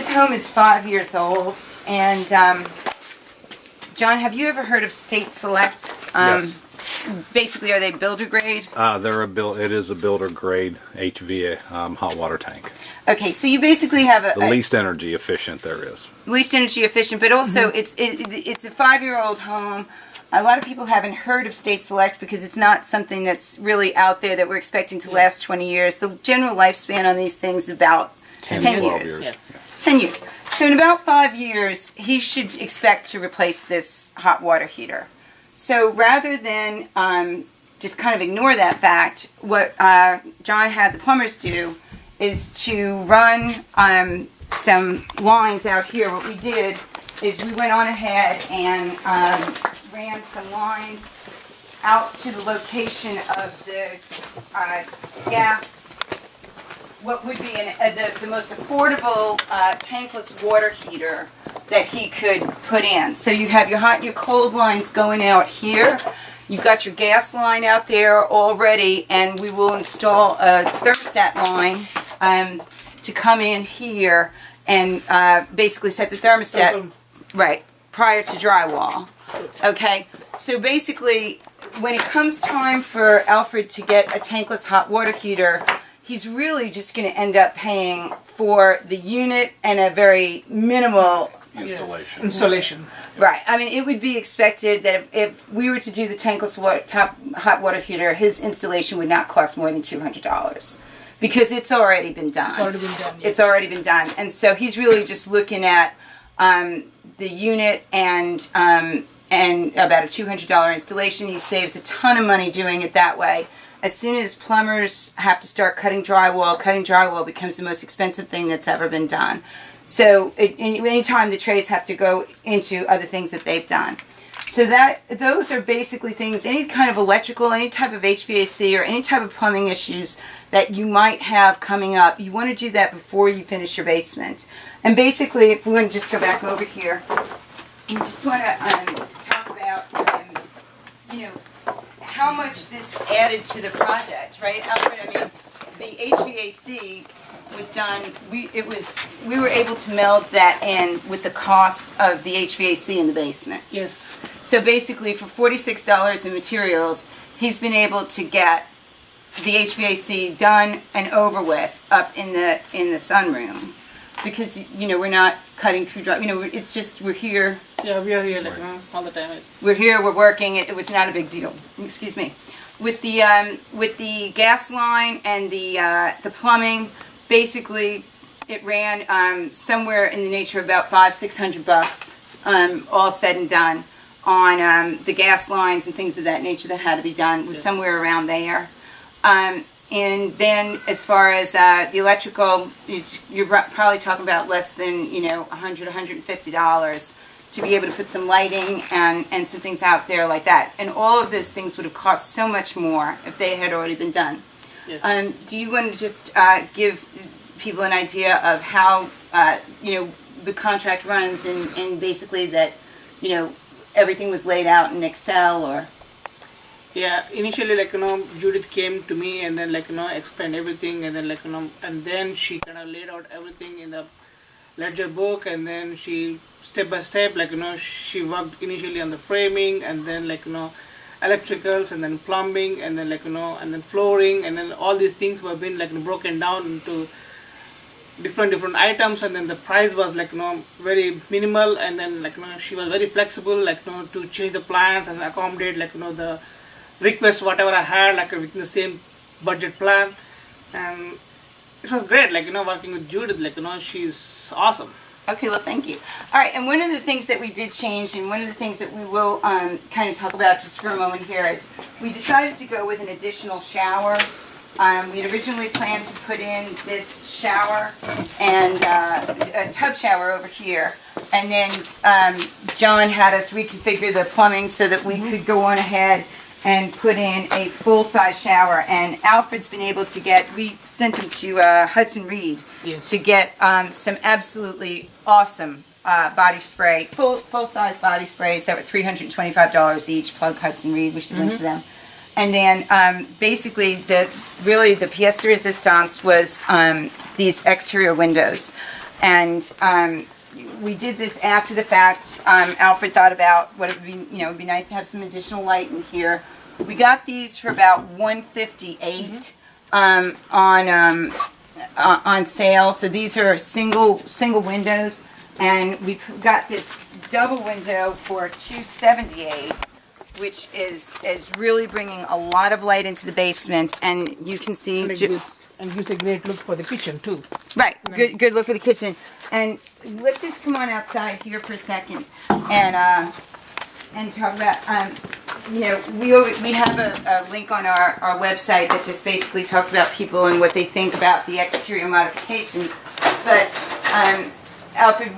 This home is 5 years old, and John, have you ever heard of State Select? Yes. Basically, are they builder grade? It is a builder grade HVA hot water tank. Okay, so you basically have The least energy efficient there is. least energy efficient, but also it's a 5-year-old home. A lot of people haven't heard of State Select because it's not something that's really out there that we're expecting to last 20 years. The general lifespan on these things is about 10 years. Yes. 10 years. So in about 5 years, he should expect to replace this hot water heater. So rather than just kind of ignore that fact, what John had the plumbers do is to run some lines out here. What we did is we went on ahead and ran some lines out to the location of the gas, what would be the most affordable tankless water heater that he could put in. So you have your hot and your cold lines going out here. You've got your gas line out there already, and we will install a thermostat line to come in here and basically set the thermostat right prior to drywall. Okay, so basically when it comes time for Alfred to get a tankless hot water heater, he's really just going to end up paying for the unit and a very minimal Installation. Right. I mean, it would be expected that if we were to do the tankless hot water heater, his installation would not cost more than $200 because it's already been done. It's already been done. Yes. It's already been done. And so he's really just looking at the unit and about a $200 installation. He saves a ton of money doing it that way. As soon as plumbers have to start cutting drywall becomes the most expensive thing that's ever been done. So anytime the trades have to go into other things that they've done. So those are basically things, any kind of electrical, any type of HVAC or any type of plumbing issues that you might have coming up. You want to do that before you finish your basement. And basically, if we want to just go back over here, we just want to talk about, how much this added to the project, right, Alfred? I mean, the HVAC was done. We were able to meld that in with the cost of the HVAC in the basement. Yes. So basically, for $46 in materials, he's been able to get the HVAC done and over with up in the sunroom, because we're not cutting through. It's just we're here. Yeah, we are here all the time. We're here. We're working. It was not a big deal. Excuse me. With the gas line and the plumbing, basically it ran somewhere in the nature of about $500-600, all said and done, on the gas lines and things of that nature that had to be done. It was somewhere around there. And then as far as the electrical, you're probably talking about less than $100-150 to be able to put some lighting and some things out there like that. And all of those things would have cost so much more if they had already been done. Yes. Do you want to just give people an idea of how the contract runs and basically that everything was laid out in Excel or? Yeah, initially Judith came to me and then explained everything, and then and then she kind of laid out everything in the ledger book, and then she step by step she worked initially on the framing, and then electricals, and then plumbing, and then and then flooring, and then all these things were being broken down into different items, and then the price was very minimal, and then she was very flexible to change the plans and accommodate the request whatever I had within the same budget plan. And it was great working with Judith. She's awesome. Okay, well, thank you. All right, and one of the things that we did change, and one of the things that we will kind of talk about just for a moment here, is we decided to go with an additional shower. We had originally planned to put in this shower and a tub shower over here, and then John had us reconfigure the plumbing so that we could go on ahead and put in a full-size shower. And Alfred's been able to we sent him to Hudson Reed to get some absolutely awesome body spray, full-size body sprays that were $325 each. Plug Hudson Reed, we should link to them. And then basically the pièce de résistance was these exterior windows. And we did this after the fact. Alfred thought about what it would be, it'd be nice to have some additional light in here. We got these for about $158 on sale. So these are single windows, and we got this double window for $278, which is really bringing a lot of light into the basement. And you can see, and gives a great look for the kitchen too. right? Good look for the kitchen. And let's just come on outside here for a second and talk about. We have a link on our website that just basically talks about people and what they think about the exterior modifications. But Alfred,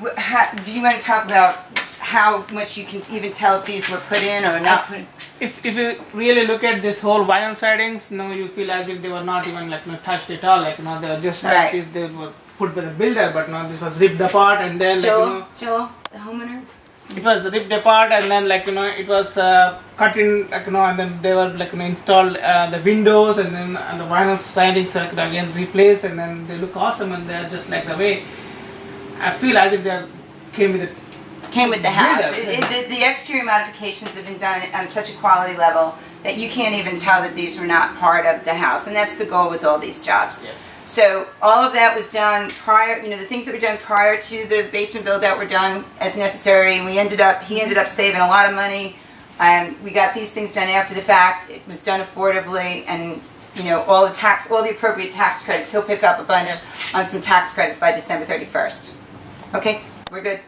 do you want to talk about how much you can even tell if these were put in or not put in? If you really look at this whole vinyl sidings, you feel as if they were not even touched at all. They were just Right. they were put by the builder, but this was ripped apart and then Joel, the homeowner. it was ripped apart and then it was cut in and then they were installed the windows and then the vinyl sidings are again replaced, and then they look awesome, and they're just like the way I feel as if they came with it. Came with the house. Yeah. The exterior modifications have been done on such a quality level that you can't even tell that these were not part of the house, and that's the goal with all these jobs. Yes. So all of that was done prior. The things that were done prior to the basement build out were done as necessary. And he ended up saving a lot of money. We got these things done after the fact. It was done affordably, and all the appropriate tax credits. He'll pick up a bunch on some tax credits by December 31st. Okay, we're good.